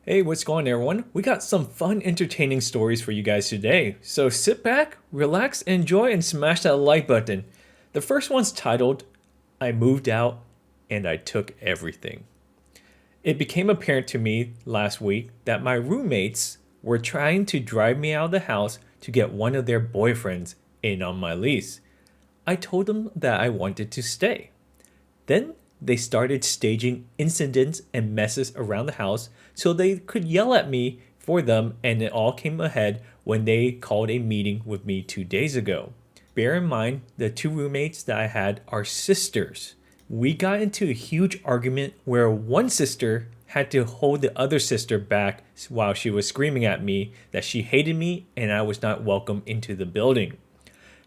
Hey, what's going on, everyone? We got some fun, entertaining stories for you guys today. So sit back, relax, enjoy, and smash that like button. The first one's titled, I Moved Out and I Took Everything. It became apparent to me last week that my roommates were trying to drive me out of the house to get one of their boyfriends in on my lease. I told them that I wanted to stay. Then they started staging incidents and messes around the house so they could yell at me for them, and it all came ahead when they called a meeting with me 2 days ago. Bear in mind, the two roommates that I had are sisters. We got into a huge argument where one sister had to hold the other sister back while she was screaming at me that she hated me and I was not welcome into the building.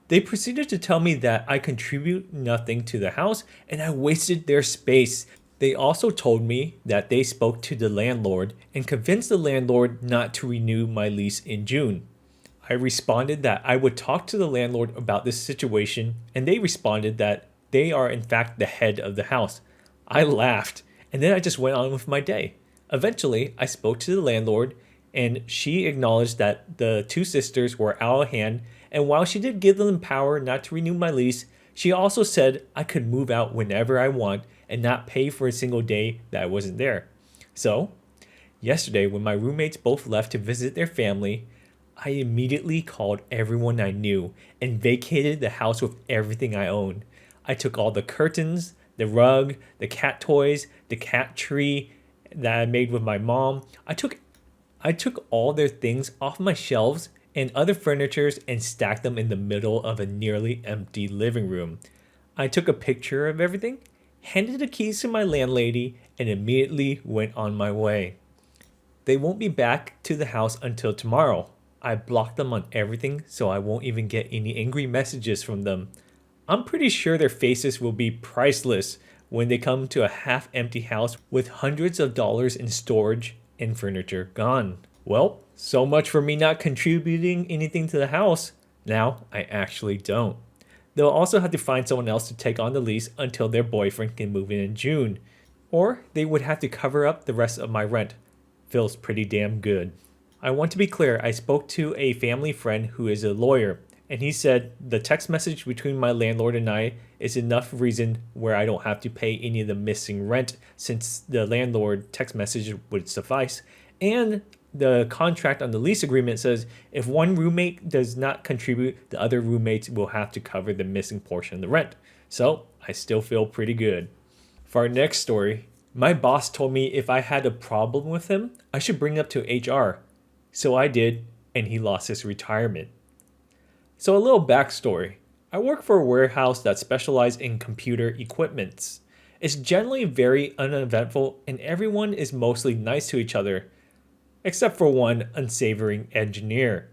They proceeded to tell me that I contribute nothing to the house and I wasted their space. They also told me that they spoke to the landlord and convinced the landlord not to renew my lease in June. I responded that I would talk to the landlord about this situation, and they responded that they are in fact the head of the house. I laughed, and then I just went on with my day. Eventually, I spoke to the landlord, and she acknowledged that the two sisters were out of hand, and while she did give them power not to renew my lease, she also said I could move out whenever I want and not pay for a single day that I wasn't there. So, yesterday, when my roommates both left to visit their family, I immediately called everyone I knew and vacated the house with everything I owned. I took all the curtains, the rug, the cat toys, the cat tree that I made with my mom. I took all their things off my shelves and other furnitures and stacked them in the middle of a nearly empty living room. I took a picture of everything, handed the keys to my landlady, and immediately went on my way. They won't be back to the house until tomorrow. I blocked them on everything so I won't even get any angry messages from them. I'm pretty sure their faces will be priceless when they come to a half empty house with hundreds of dollars in storage and furniture gone. Well, so much for me not contributing anything to the house. Now I actually don't. They'll also have to find someone else to take on the lease until their boyfriend can move in June. Or they would have to cover up the rest of my rent. Feels pretty damn good. I want to be clear, I spoke to a family friend who is a lawyer, and he said the text message between my landlord and I is enough reason where I don't have to pay any of the missing rent since the landlord text message would suffice. And the contract on the lease agreement says if one roommate does not contribute, the other roommates will have to cover the missing portion of the rent. So I still feel pretty good. For our next story, my boss told me if I had a problem with him, I should bring it up to HR. So I did, and he lost his retirement. So a little backstory. I work for a warehouse that specializes in computer equipments. It's generally very uneventful, and everyone is mostly nice to each other, except for one unsavory engineer.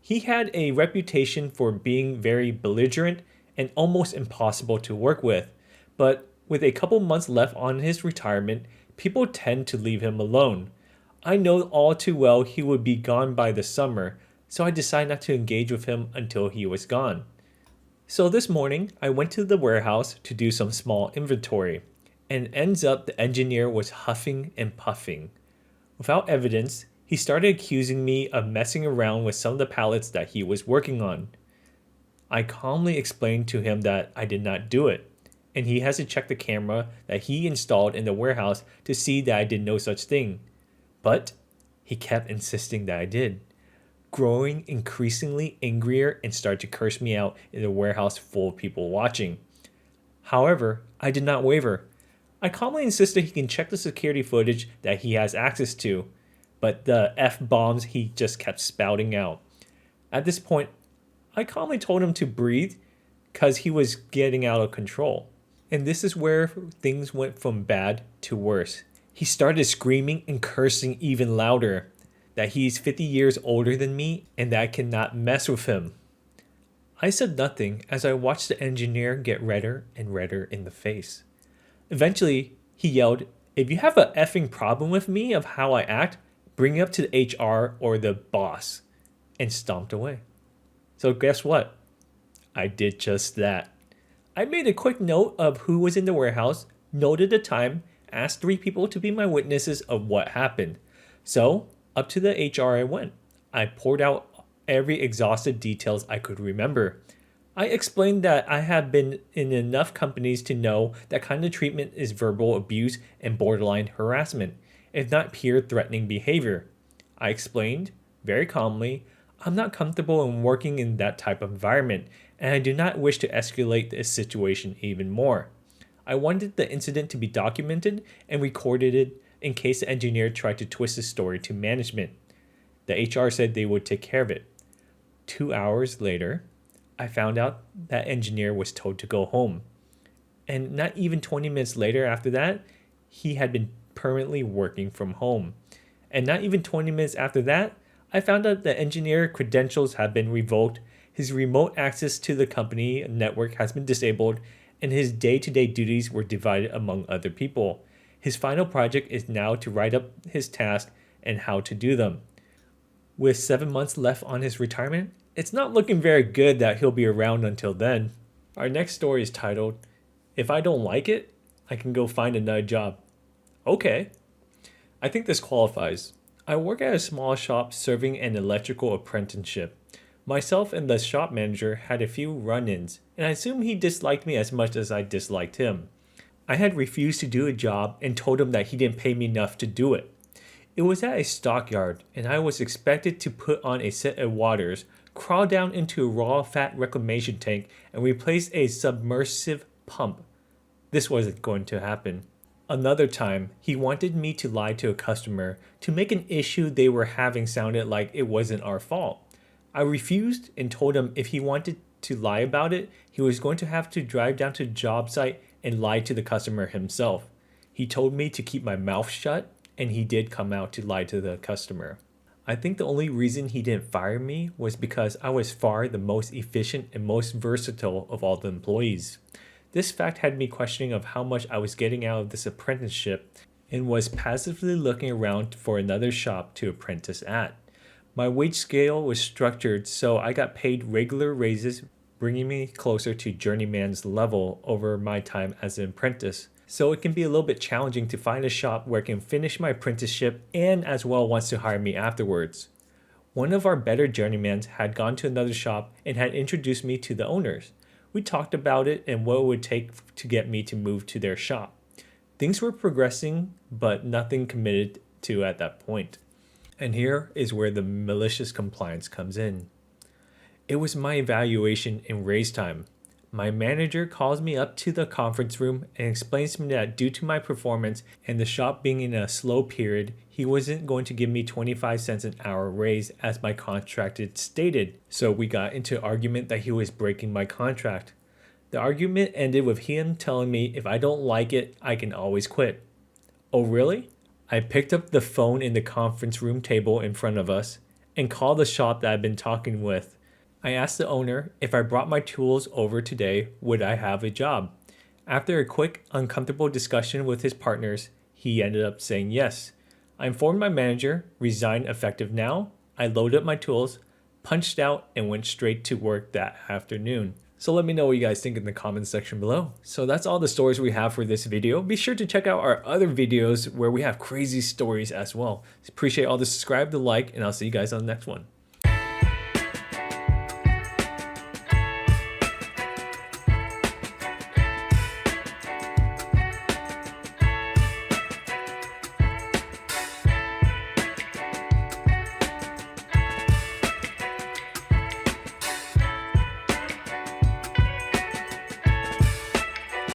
He had a reputation for being very belligerent and almost impossible to work with, but with a couple months left on his retirement, people tend to leave him alone. I know all too well he would be gone by the summer, so I decided not to engage with him until he was gone. So this morning, I went to the warehouse to do some small inventory, and ends up the engineer was huffing and puffing. Without evidence, he started accusing me of messing around with some of the pallets that he was working on. I calmly explained to him that I did not do it, and he has to check the camera that he installed in the warehouse to see that I did no such thing. But he kept insisting that I did, growing increasingly angrier and started to curse me out in a warehouse full of people watching. However, I did not waver. I calmly insisted he can check the security footage that he has access to, but the F-bombs he just kept spouting out. At this point, I calmly told him to breathe because he was getting out of control. And this is where things went from bad to worse. He started screaming and cursing even louder, that he's 50 years older than me and that I cannot mess with him. I said nothing as I watched the engineer get redder and redder in the face. Eventually, he yelled, "If you have a effing problem with me of how I act, bring it up to the HR or the boss," and stomped away. So guess what? I did just that. I made a quick note of who was in the warehouse, noted the time, asked 3 people to be my witnesses of what happened. So, up to the HR I went. I poured out every exhaustive details I could remember. I explained that I have been in enough companies to know that kind of treatment is verbal abuse and borderline harassment, if not peer threatening behavior. I explained, very calmly, I'm not comfortable in working in that type of environment, and I do not wish to escalate this situation even more. I wanted the incident to be documented and recorded it in case the engineer tried to twist the story to management. The HR said they would take care of it. 2 hours later, I found out that engineer was told to go home. And not even 20 minutes later after that, he had been permanently working from home. And not even 20 minutes after that, I found out the engineer credentials have been revoked, his remote access to the company network has been disabled, and his day-to-day duties were divided among other people. His final project is now to write up his tasks and how to do them. With 7 months left on his retirement, it's not looking very good that he'll be around until then. Our next story is titled, If I Don't Like It, I Can Go Find Another Job. Okay. I think this qualifies. I work at a small shop serving an electrical apprenticeship. Myself and the shop manager had a few run-ins, and I assume he disliked me as much as I disliked him. I had refused to do a job and told him that he didn't pay me enough to do it. It was at a stockyard, and I was expected to put on a set of waters, crawl down into a raw fat reclamation tank, and replace a submersive pump. This wasn't going to happen. Another time, he wanted me to lie to a customer to make an issue they were having sounded like it wasn't our fault. I refused and told him if he wanted to lie about it, he was going to have to drive down to the job site and lie to the customer himself. He told me to keep my mouth shut, and he did come out to lie to the customer. I think the only reason he didn't fire me was because I was far the most efficient and most versatile of all the employees. This fact had me questioning of how much I was getting out of this apprenticeship and was passively looking around for another shop to apprentice at. My wage scale was structured so I got paid regular raises, bringing me closer to journeyman's level over my time as an apprentice. So it can be a little bit challenging to find a shop where I can finish my apprenticeship and as well wants to hire me afterwards. One of our better journeymans had gone to another shop and had introduced me to the owners. We talked about it and what it would take to get me to move to their shop. Things were progressing, but nothing committed to at that point. And here is where the malicious compliance comes in. It was my evaluation and raise time. My manager calls me up to the conference room and explains to me that due to my performance and the shop being in a slow period, he wasn't going to give me 25 cents an hour raise as my contract had stated. So we got into an argument that he was breaking my contract. The argument ended with him telling me if I don't like it, I can always quit. Oh really? I picked up the phone in the conference room table in front of us and called the shop that I'd been talking with. I asked the owner if I brought my tools over today, would I have a job? After a quick, uncomfortable discussion with his partners, he ended up saying yes. I informed my manager, resigned effective now. I loaded up my tools, punched out, and went straight to work that afternoon. So let me know what you guys think in the comments section below. So that's all the stories we have for this video. Be sure to check out our other videos where we have crazy stories as well. Appreciate all the subscribe, the like, and I'll see you guys on the next one.